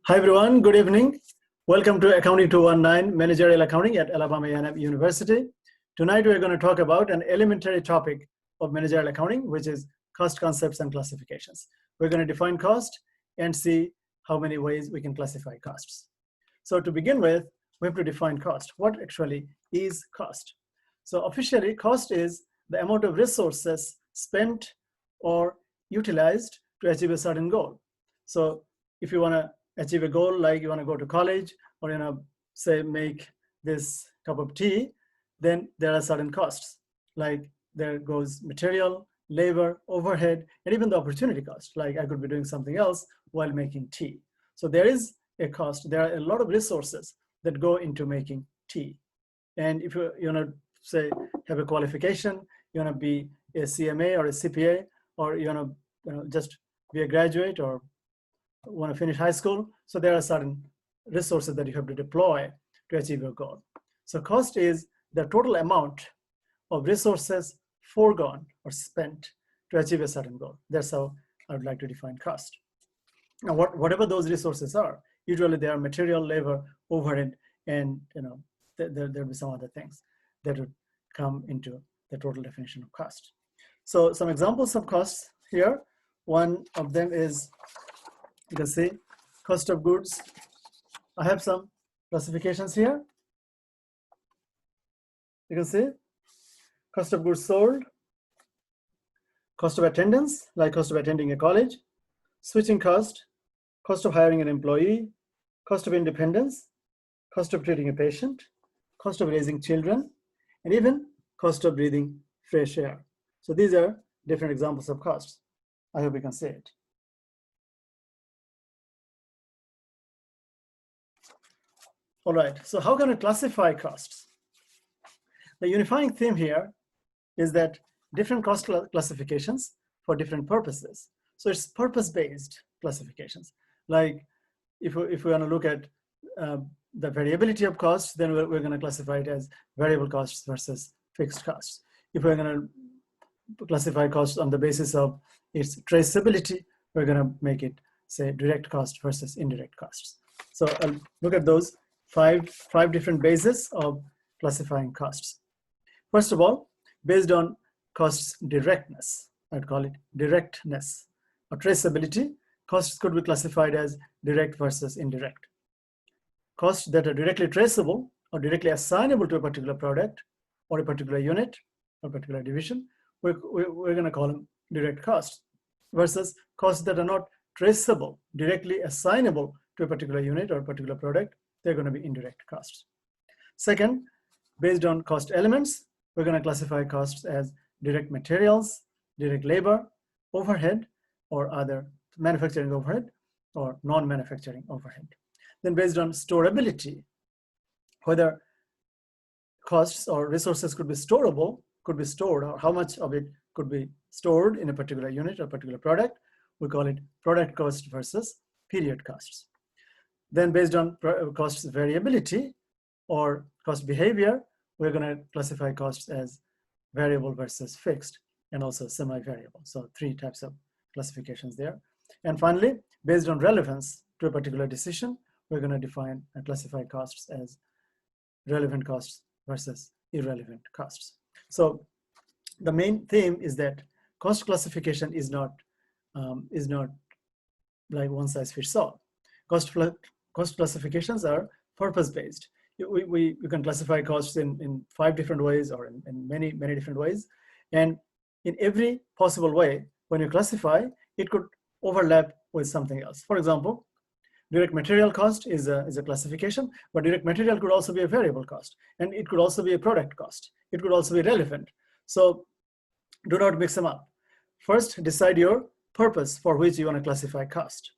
Hi everyone, good evening. Welcome to Accounting 219, Managerial Accounting at Alabama A&M University. Tonight we're going to talk about an elementary topic of managerial accounting, which is cost concepts and classifications. We're going to define cost and see how many ways we can classify costs. So to begin with, we have to define cost. What actually is cost? So officially, cost is the amount of resources spent or utilized to achieve a certain goal. So if you want to achieve a goal, like you want to go to college or say make this cup of tea, then there are certain costs, like there goes material, labor, overhead, and even the opportunity cost, like I could be doing something else while making tea. So there is a cost. There are a lot of resources that go into making tea. And if you say have a qualification, you want to be a CMA or a CPA, or you want to just be a graduate or want to finish high school. So there are certain resources that you have to deploy to achieve your goal. So cost is the total amount of resources foregone or spent to achieve a certain goal. That's how I would like to define cost. Now, whatever those resources are, usually they are material, labor, overhead, and there'll be some other things that would come into the total definition of cost. So some examples of costs here. One of them is, you can see, cost of goods. I have some classifications here. You can see cost of goods sold, cost of attendance, like cost of attending a college, switching cost, cost of hiring an employee, cost of independence, cost of treating a patient, cost of raising children, and even cost of breathing fresh air. So these are different examples of costs. I hope you can see it. All right, so how can we classify costs? The unifying theme here is that different cost classifications for different purposes. So it's purpose-based classifications. Like if we want to look at the variability of costs, then we're going to classify it as variable costs versus fixed costs. If we're going to classify costs on the basis of its traceability, we're going to make it, say, direct cost versus indirect costs. So I'll look at those five different bases of classifying costs. First of all, based on costs directness, I'd call it directness or traceability, costs could be classified as direct versus indirect. Costs that are directly traceable or directly assignable to a particular product or a particular unit or particular division, we're going to call them direct costs, versus costs that are not traceable, directly assignable to a particular unit or a particular product, they're going to be indirect costs. Second, based on cost elements, we're going to classify costs as direct materials, direct labor, overhead, or other manufacturing overhead, or non-manufacturing overhead. Then based on storability, whether costs or resources could be storable, could be stored, or how much of it could be stored in a particular unit or particular product, we call it product cost versus period costs. Then based on cost variability or cost behavior, we're going to classify costs as variable versus fixed and also semi-variable. So three types of classifications there. And finally, based on relevance to a particular decision, we're going to define and classify costs as relevant costs versus irrelevant costs. So the main theme is that cost classification is not like one size fits all. Cost classifications are purpose-based. You can classify costs in 5 different ways or in many different ways. And in every possible way, when you classify, it could overlap with something else. For example, direct material cost is a classification, but direct material could also be a variable cost, and it could also be a product cost. It could also be relevant. So do not mix them up. First, decide your purpose for which you want to classify cost.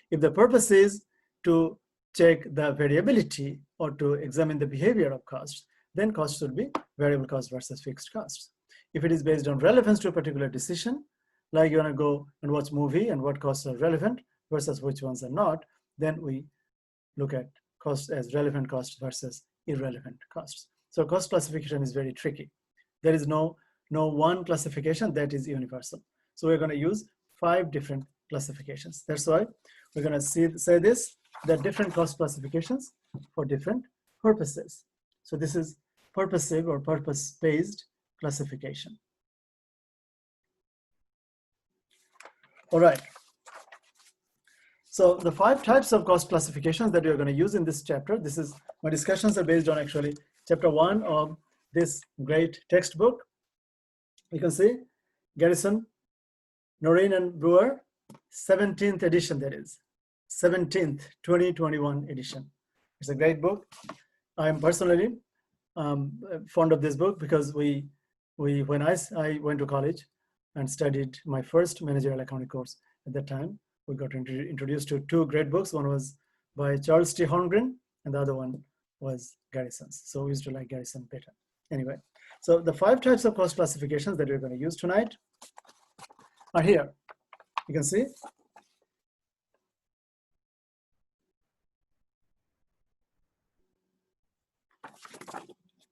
If the purpose is to check the variability or to examine the behavior of costs, then costs should be variable cost versus fixed costs. If it is based on relevance to a particular decision, like you want to go and watch a movie and what costs are relevant versus which ones are not, then we look at costs as relevant costs versus irrelevant costs. So cost classification is very tricky. There is no one classification that is universal. So we're going to use 5 different classifications. That's why we're going to say this there are different cost classifications for different purposes. So this is purposive or purpose-based classification. All right. So the 5 types of cost classifications that you're going to use in this chapter, this is, my discussions are based on actually chapter 1 of this great textbook. You can see Garrison, Noreen and Brewer, 17th edition, that is 17th 2021 edition. It's a great book. I am personally fond of this book because when I went to college and studied my first managerial accounting course at that time, we got introduced to 2 great books. One was by Charles T. Holmgren and the other one was Garrison's. So we used to like Garrison better. Anyway, so the 5 types of cost classifications that we're going to use tonight are here. You can see.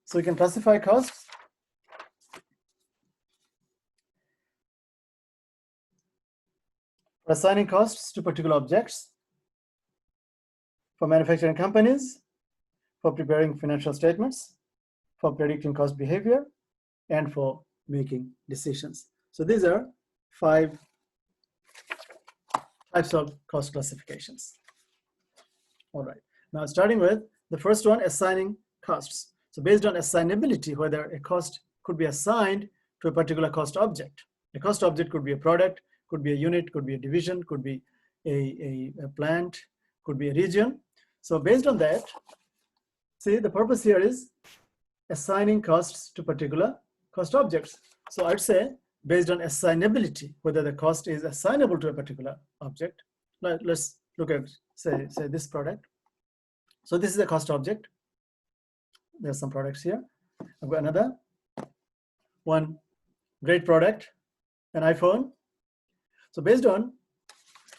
So we can classify costs for assigning costs to particular objects, for manufacturing companies, for preparing financial statements, for predicting cost behavior, and for making decisions. So these are 5 types of cost classifications. All right. Now starting with the first one, assigning costs. So based on assignability, whether a cost could be assigned to a particular cost object. A cost object could be a product, could be a unit, could be a division, could be a plant, could be a region. So based on that, see, the purpose here is assigning costs to particular cost objects. So I'd say based on assignability, whether the cost is assignable to a particular object. Let's look at, say this product. So this is a cost object. There's some products here. I've got another one, great product, an iPhone. So based on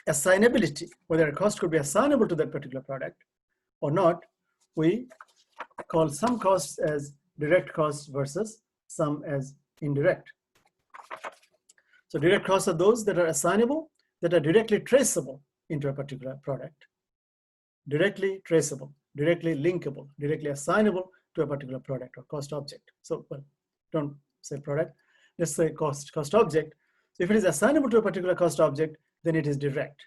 assignability, whether a cost could be assignable to that particular product or not, we call some costs as direct costs versus some as indirect. So direct costs are those that are assignable, that are directly traceable into a particular product. Directly traceable, directly linkable, directly assignable to a particular product or cost object. So, well, don't say product, let's say cost object. So if it is assignable to a particular cost object, then it is direct.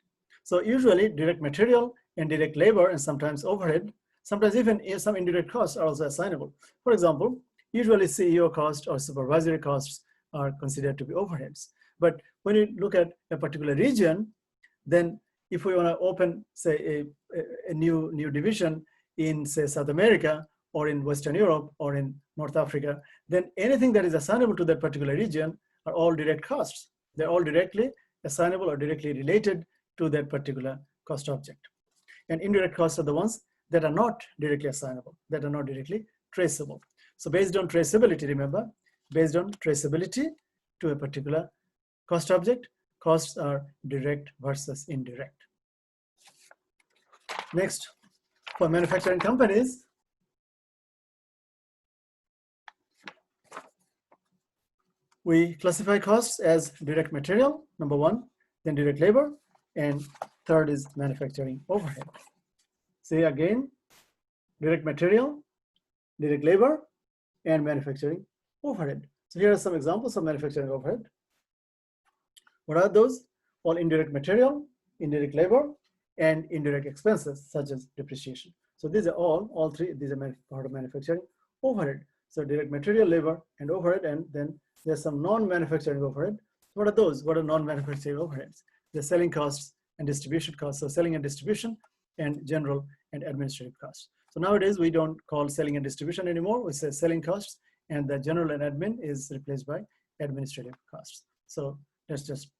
So usually direct material and direct labor and sometimes overhead, sometimes even some indirect costs are also assignable. For example, usually CEO costs or supervisory costs are considered to be overheads. But when you look at a particular region, then if we want to open, say, a new division in, say, South America or in Western Europe or in North Africa, then anything that is assignable to that particular region are all direct costs. They're all directly assignable or directly related to that particular cost object. And indirect costs are the ones that are not directly assignable, that are not directly traceable. So based on traceability, remember, based on traceability to a particular cost object, costs are direct versus indirect. Next, for manufacturing companies, we classify costs as direct material, number 1, then direct labor, and third is manufacturing overhead. Say again, direct material, direct labor, and manufacturing overhead. So here are some examples of manufacturing overhead. What are those? All indirect material, indirect labor, and indirect expenses such as depreciation. So these are all 3, these are part of manufacturing overhead. So direct material, labor, and overhead, and then there's some non-manufacturing overhead. What are those? What are non-manufacturing overheads? The selling costs and distribution costs. So selling and distribution and general and administrative costs. So nowadays we don't call selling and distribution anymore. We say selling costs, and the general and admin is replaced by administrative costs. So let's just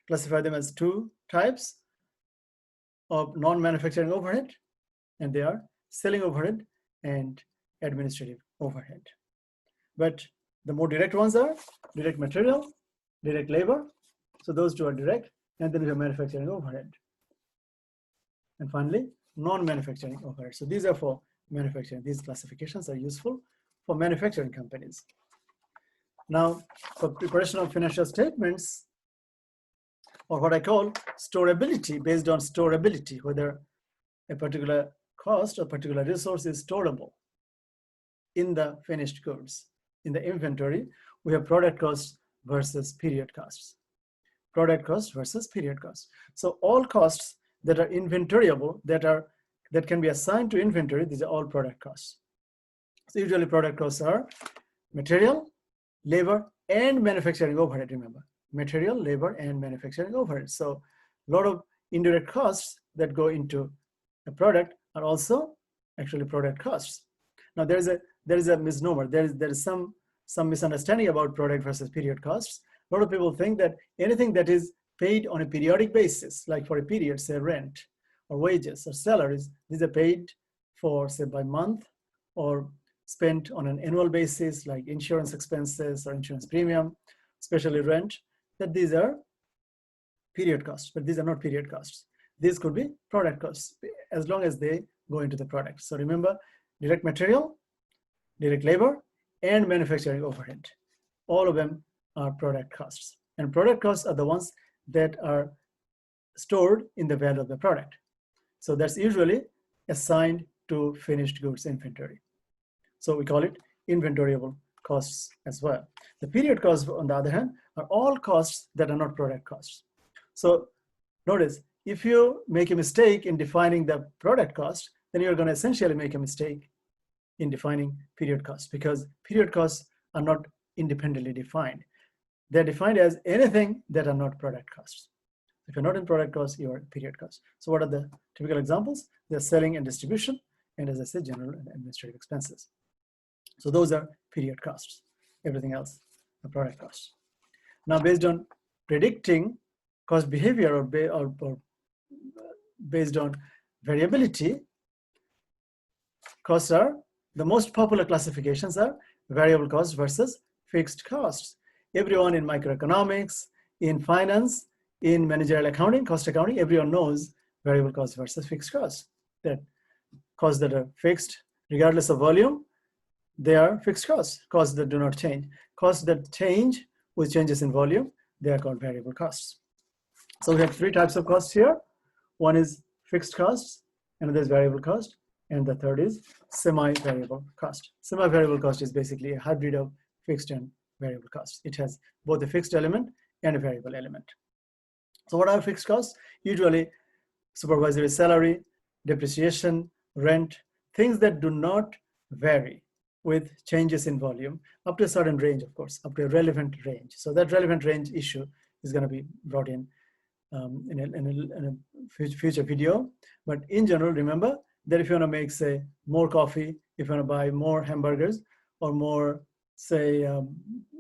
classify them as 2 types of non-manufacturing overhead, and they are selling overhead and administrative overhead. But the more direct ones are direct material, direct labor. So those 2 are direct, and then we have manufacturing overhead. And finally, non-manufacturing overhead. So these are for manufacturing. These classifications are useful for manufacturing companies. Now, for preparation of financial statements, or what I call storability, based on storability, whether a particular cost or particular resource is storable in the finished goods. In the inventory, we have product costs versus period costs. Product cost versus period cost. So all costs that are inventoriable, that can be assigned to inventory, these are all product costs. So usually product costs are material, labor, and manufacturing overhead, remember. Material, labor, and manufacturing overhead. So a lot of indirect costs that go into a product are also actually product costs. Now there is a misnomer. There is some misunderstanding about product versus period costs. A lot of people think that anything that is paid on a periodic basis, like for a period, say rent or wages or salaries, these are paid for, say, by month or spent on an annual basis, like insurance expenses or insurance premium, especially rent, that these are period costs, but these are not period costs. These could be product costs as long as they go into the product. So remember, direct material, direct labor, and manufacturing overhead. All of them are product costs. And product costs are the ones that are stored in the value of the product. So that's usually assigned to finished goods inventory. So we call it inventoriable costs as well. The period costs, on the other hand, are all costs that are not product costs. So notice, if you make a mistake in defining the product cost, then you're going to essentially make a mistake in defining period costs, because period costs are not independently defined. They're defined as anything that are not product costs. If you're not in product costs, you're period costs. So what are the typical examples? They're selling and distribution, and as I said, general and administrative expenses. So those are period costs. Everything else are product costs. Now, based on predicting cost behavior or based on variability, costs are, the most popular classifications are variable costs versus fixed costs. Everyone in microeconomics, in finance, in managerial accounting, cost accounting, everyone knows variable costs versus fixed costs. That costs that are fixed regardless of volume, they are fixed costs. Costs that do not change. Costs that change with changes in volume, they are called variable costs. So we have three types of costs here. One is fixed costs, another is variable cost, and the third is semi-variable cost. Semi-variable cost is basically a hybrid of fixed and variable costs. It has both a fixed element and a variable element. So what are fixed costs? Usually supervisory salary, depreciation, rent, things that do not vary with changes in volume up to a certain range, of course, up to a relevant range. So that relevant range issue is going to be brought in a future video. But in general, remember that if you want to make, say, more coffee, if you want to buy more hamburgers or more, say,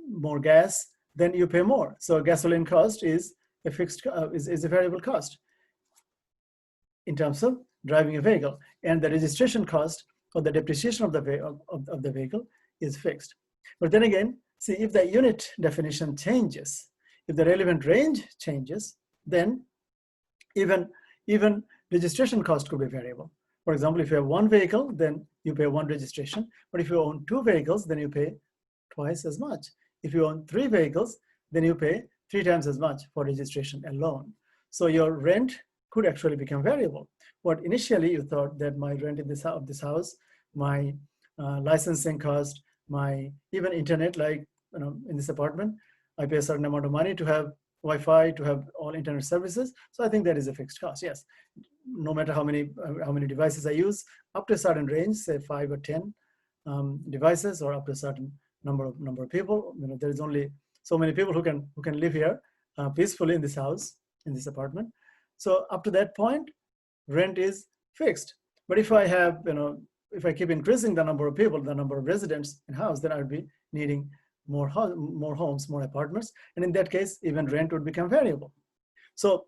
more gas, then you pay more. So gasoline cost is a fixed, is a variable cost in terms of driving a vehicle, and the registration cost or the depreciation of the vehicle is fixed. But then again, see, if the unit definition changes, if the relevant range changes, then even registration cost could be variable. For example, if you have one vehicle, then you pay one registration. But if you own two vehicles, then you pay twice as much. If you own three vehicles, then you pay 3 times as much for registration alone. So your rent could actually become variable. What initially you thought that my rent in this house, my licensing cost, my even internet, like in this apartment, I pay a certain amount of money to have Wi-Fi, to have all internet services. So I think that is a fixed cost. Yes, no matter how many devices I use, up to a certain range, say 5 or 10 devices, or up to a certain number of people. There is only so many people who can live here peacefully in this house, in this apartment. So up to that point, rent is fixed. But if I have, if I keep increasing the number of people, the number of residents in house, then I'd be needing more homes, more apartments. And in that case, even rent would become variable. So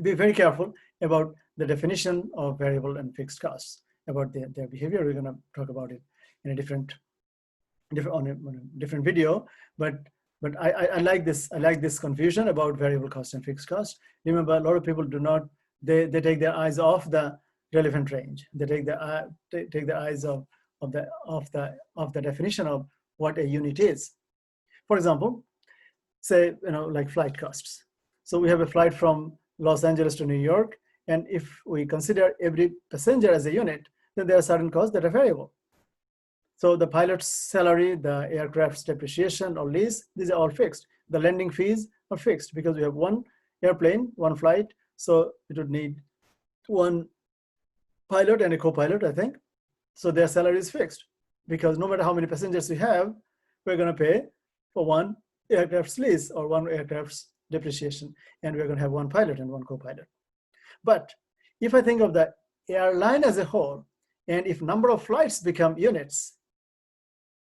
be very careful about the definition of variable and fixed costs, about their behavior. We're going to talk about it in a different video. But I like this confusion about variable cost and fixed cost. Remember, a lot of people do not, they take their eyes off the relevant range. They take their eyes off the definition of what a unit is. For example, say, like flight costs. So we have a flight from Los Angeles to New York, And if we consider every passenger as a unit, then there are certain costs that are variable. So the pilot's salary, the aircraft's depreciation or lease, these are all fixed. The landing fees are fixed because we have one airplane, one flight, so it would need one pilot and a co-pilot, I think. So their salary is fixed because no matter how many passengers we have, we're going to pay for one aircraft's lease or one aircraft's depreciation, and we're going to have one pilot and one co-pilot. But if I think of the airline as a whole, and if number of flights become units,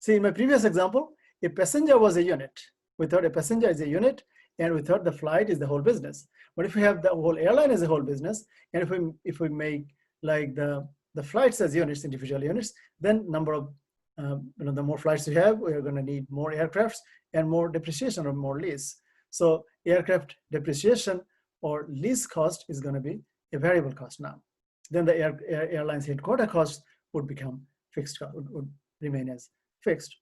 see, in my previous example, a passenger was a unit. We thought a passenger is a unit, and we thought the flight is the whole business. But if we have the whole airline as a whole business, and if we make like the flights as units, individual units, then number of the more flights we have, we are going to need more aircrafts and more depreciation or more lease. So aircraft depreciation or lease cost is going to be a variable cost now. Then the airline's headquarter cost would become fixed, would remain as fixed.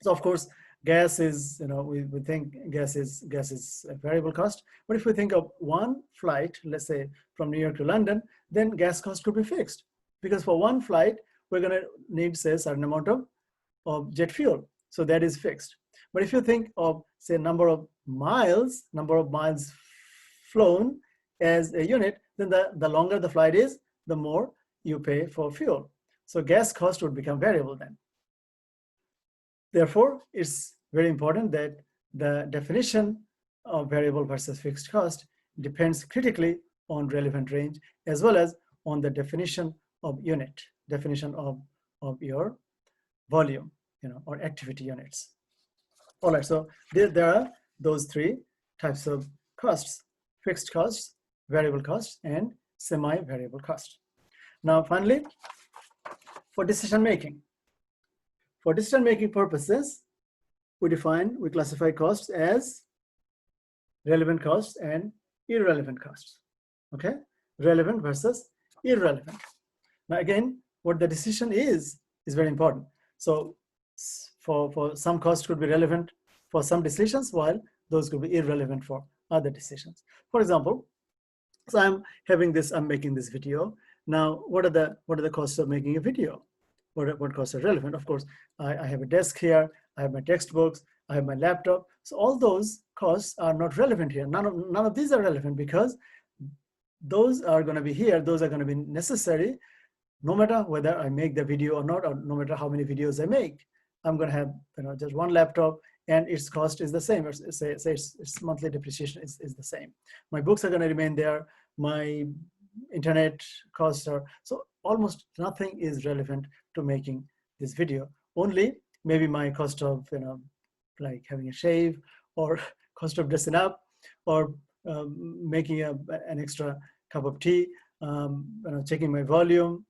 So of course, gas is, we think gas is a variable cost. But if we think of one flight, let's say from New York to London, then gas cost could be fixed. Because for one flight, we're going to need, say, a certain amount of jet fuel. So that is fixed. But if you think of, say, number of miles flown as a unit, then the longer the flight is, the more you pay for fuel. So gas cost would become variable then. Therefore, it's very important that the definition of variable versus fixed cost depends critically on relevant range as well as on the definition of unit, definition of your volume, or activity units. All right, so there are those three types of costs: fixed costs, variable costs, and semi-variable costs. Now, finally, for decision-making. For decision-making purposes, we classify costs as relevant costs and irrelevant costs, okay? Relevant versus irrelevant. Now, again, what the decision is very important. So for some costs could be relevant for some decisions, while those could be irrelevant for other decisions. For example, so I'm making this video. Now, what are the costs of making a video? What costs are relevant? Of course, I have a desk here, I have my textbooks, I have my laptop. So all those costs are not relevant here. None of these are relevant because those are going to be here. Those are going to be necessary no matter whether I make the video or not, or no matter how many videos I make. I'm going to have just one laptop, and its cost is the same. Or say its monthly depreciation is the same. My books are going to remain there. My internet costs are, so almost nothing is relevant to making this video. Only maybe my cost of like having a shave, or cost of dressing up, or making an extra cup of tea, checking my volume,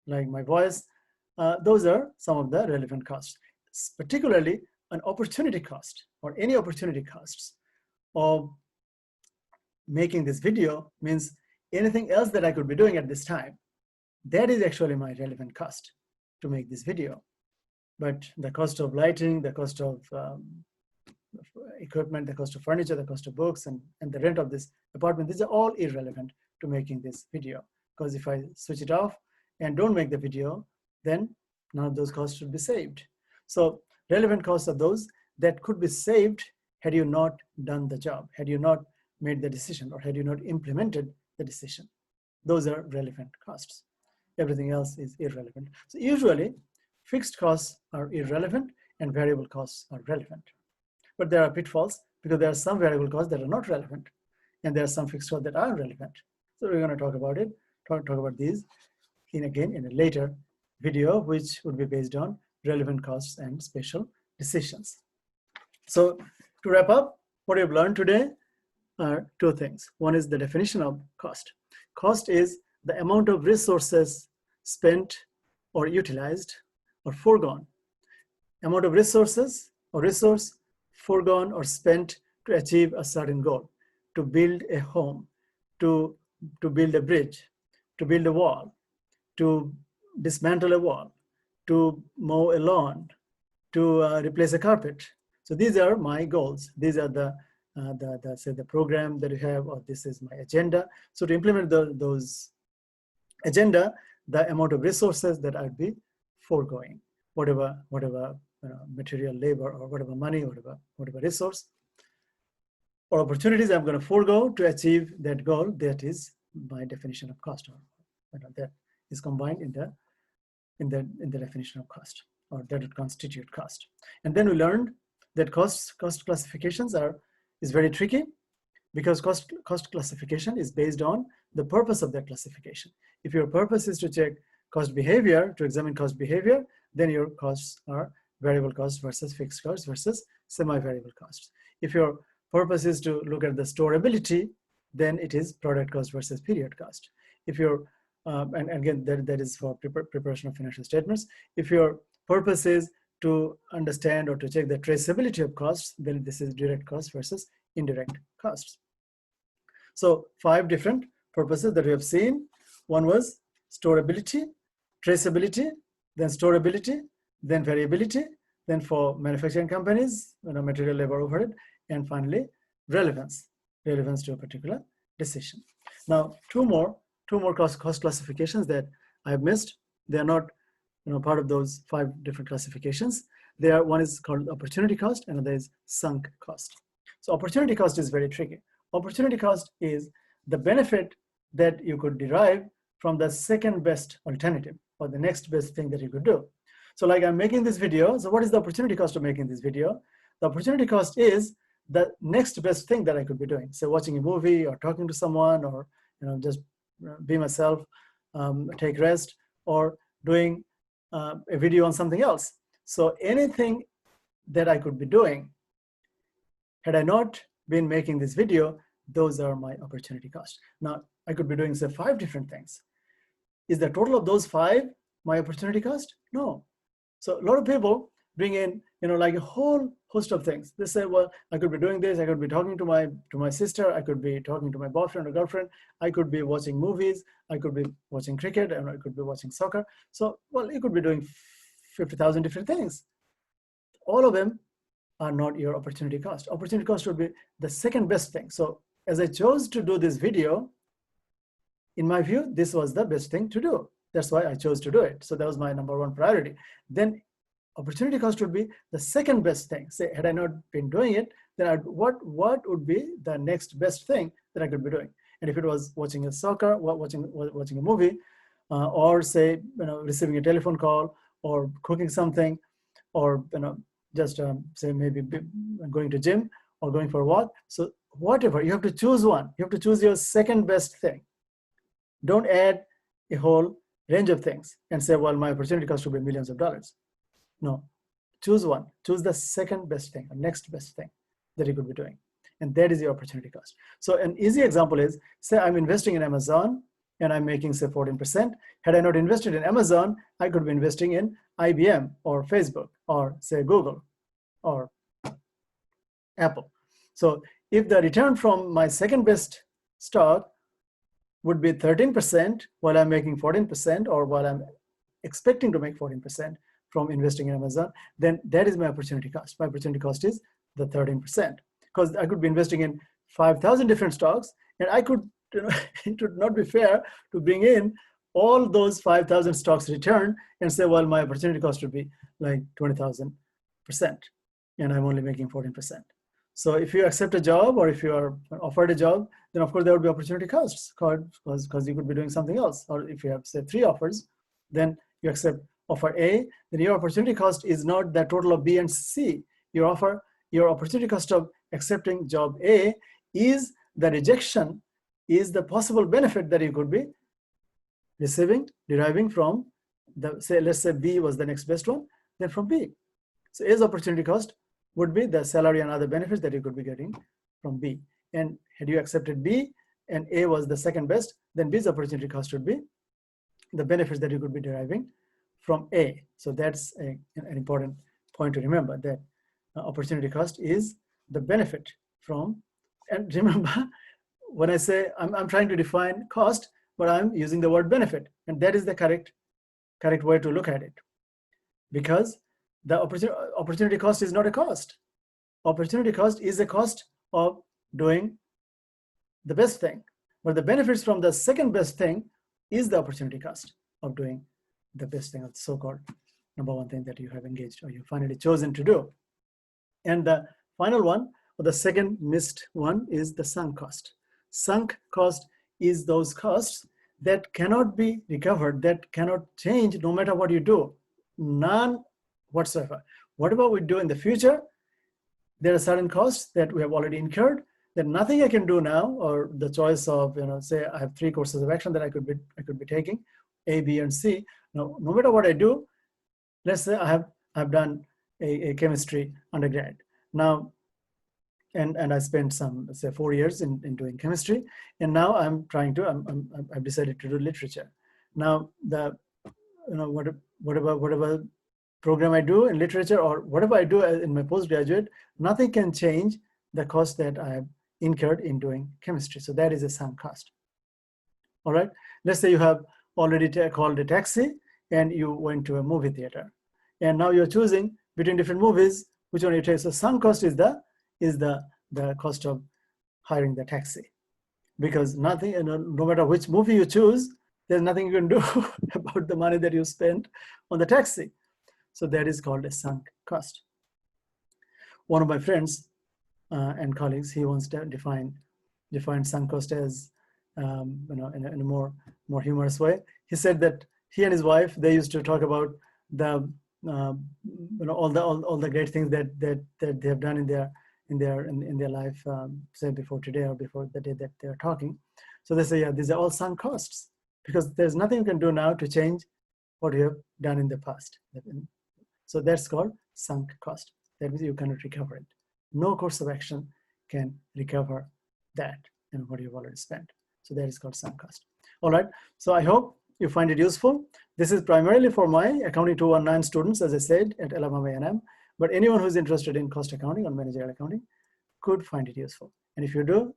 like my voice. Those are some of the relevant costs. Particularly an opportunity cost or any opportunity costs of making this video means anything else that I could be doing at this time. That is actually my relevant cost to make this video. But the cost of lighting, the cost of equipment, the cost of furniture, the cost of books, and the rent of this apartment, these are all irrelevant to making this video. Because if I switch it off and don't make the video, then none of those costs should be saved. So relevant costs are those that could be saved had you not done the job, had you not made the decision, or had you not implemented the decision. Those are relevant costs. Everything else is irrelevant. So usually fixed costs are irrelevant and variable costs are relevant. But there are pitfalls because there are some variable costs that are not relevant, and there are some fixed costs that are relevant. So we're going to talk about it, talk about these in a later video, which would be based on relevant costs and special decisions. So to wrap up, what we've learned today are two things. One is the definition of cost. Cost is the amount of resources spent or utilized or foregone. Amount of resources or resource foregone or spent to achieve a certain goal, to build a home, to build a bridge, to build a wall, to dismantle a wall, to mow a lawn, to replace a carpet. So these are my goals. These are the say the program that you have, or this is my agenda. So to implement those agenda, the amount of resources that I'd be foregoing, whatever material, labor, or whatever money, whatever resource or opportunities I'm going to forego to achieve that goal. That is my definition of cost, or that is combined in the definition of cost, or that would constitute cost. And then we learned that cost classifications is very tricky, because cost classification is based on the purpose of that classification. If your purpose is to check cost behavior, to examine cost behavior, then your costs are variable costs versus fixed costs versus semi-variable costs. If your purpose is to look at the storability, then it is product cost versus period cost. If your and again, that is for preparation of financial statements. If your purpose is to understand or to check the traceability of costs, then this is direct cost versus indirect costs. So 5 different purposes that we have seen. One was storability, traceability, then storability, then variability, then for manufacturing companies, material, labor, overhead, and finally relevance to a particular decision. Now, two more cost classifications that I've missed. They are not part of those 5 different classifications. One is called opportunity cost, and another is sunk cost. So opportunity cost is very tricky. Opportunity cost is the benefit that you could derive from the second best alternative, or the next best thing that you could do. So like, I'm making this video. So what is the opportunity cost of making this video? The opportunity cost is the next best thing that I could be doing. So watching a movie, or talking to someone, or just be myself, take rest, or doing a video on something else. So anything that I could be doing, had I not been making this video, those are my opportunity cost. Now, I could be doing, say, 5 different things. Is the total of those 5 my opportunity cost? No. So a lot of people bring in, like a whole host of things. They say, well, I could be doing this. I could be talking to my sister. I could be talking to my boyfriend or girlfriend. I could be watching movies. I could be watching cricket, and I could be watching soccer. So, well, you could be doing 50,000 different things. All of them are not your opportunity cost. Opportunity cost would be the second best thing. So as I chose to do this video, in my view, this was the best thing to do. That's why I chose to do it. So that was my number 1 priority. Then opportunity cost would be the second best thing. Say, had I not been doing it, then what would be the next best thing that I could be doing? And if it was watching a soccer, watching a movie, or say, receiving a telephone call, or cooking something, or just say maybe going to gym, or going for a walk. So whatever, you have to choose one. You have to choose your second best thing. Don't add a whole range of things and say, well, my opportunity cost would be millions of dollars. No, choose one. Choose the second best thing, or next best thing that you could be doing. And that is your opportunity cost. So an easy example is, say I'm investing in Amazon and I'm making, say, 14%. Had I not invested in Amazon, I could be investing in IBM or Facebook or, say, Google or Apple. So if the return from my second best stock would be 13% while I'm making 14%, or while I'm expecting to make 14% from investing in Amazon, then that is my opportunity cost. My opportunity cost is the 13%, because I could be investing in 5,000 different stocks, and I could, it would not be fair to bring in all those 5,000 stocks return and say, well, my opportunity cost would be like 20,000%, and I'm only making 14%. So if you accept a job, or if you are offered a job, then of course there would be opportunity costs, because you could be doing something else. Or if you have, say, 3 offers, then you accept offer A, then your opportunity cost is not the total of B and C. Your opportunity cost of accepting job A is the rejection, is the possible benefit that you could be deriving from let's say B was the next best one, then from B. So A's opportunity cost would be the salary and other benefits that you could be getting from B. And had you accepted B and A was the second best, then B's opportunity cost would be the benefits that you could be deriving from A. So that's an important point to remember, that opportunity cost is the benefit from, and remember, when I say I'm trying to define cost, but I'm using the word benefit, and that is the correct way to look at it, because the opportunity cost is not a cost. Opportunity cost is a cost of doing the best thing. But the benefits from the second best thing is the opportunity cost of doing the best thing, of the so-called number one thing that you have engaged or you finally chosen to do. And the final one, or the second missed one, is the sunk cost. Sunk cost is those costs that cannot be recovered, that cannot change no matter what you do, none whatsoever. Whatever we do in the future, there are certain costs that we have already incurred that nothing I can do now, or the choice of, say I have 3 courses of action that I could be taking, A, B, and C. Now, no matter what I do, let's say I've done a chemistry undergrad now, and I spent some, say, 4 years in doing chemistry, and now I've decided to do literature. Now whatever program I do in literature or whatever I do in my postgraduate, nothing can change the cost that I have incurred in doing chemistry. So that is a sunk cost. All right. Let's say you have already called a taxi and you went to a movie theater, and now you're choosing between different movies, which one you take. So sunk cost is the cost of hiring the taxi, because nothing, no matter which movie you choose, there's nothing you can do about the money that you spent on the taxi. So that is called a sunk cost. One of my friends and colleagues, he wants to define sunk cost as, in a more humorous way. He said that he and his wife, they used to talk about the all the great things that they have done in their life, say before today or before the day that they're talking. So they say, yeah, these are all sunk costs, because there's nothing you can do now to change what you have done in the past. So that's called sunk cost. That means you cannot recover it. No course of action can recover that, what you've already spent. So that is called sunk cost. All right. So I hope you find it useful. This is primarily for my Accounting 219 students, as I said, at Alabama A&M. But anyone who's interested in cost accounting or managerial accounting could find it useful. And if you do,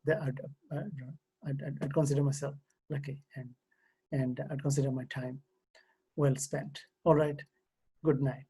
I'd consider myself lucky, and I'd consider my time well spent. All right. Good night.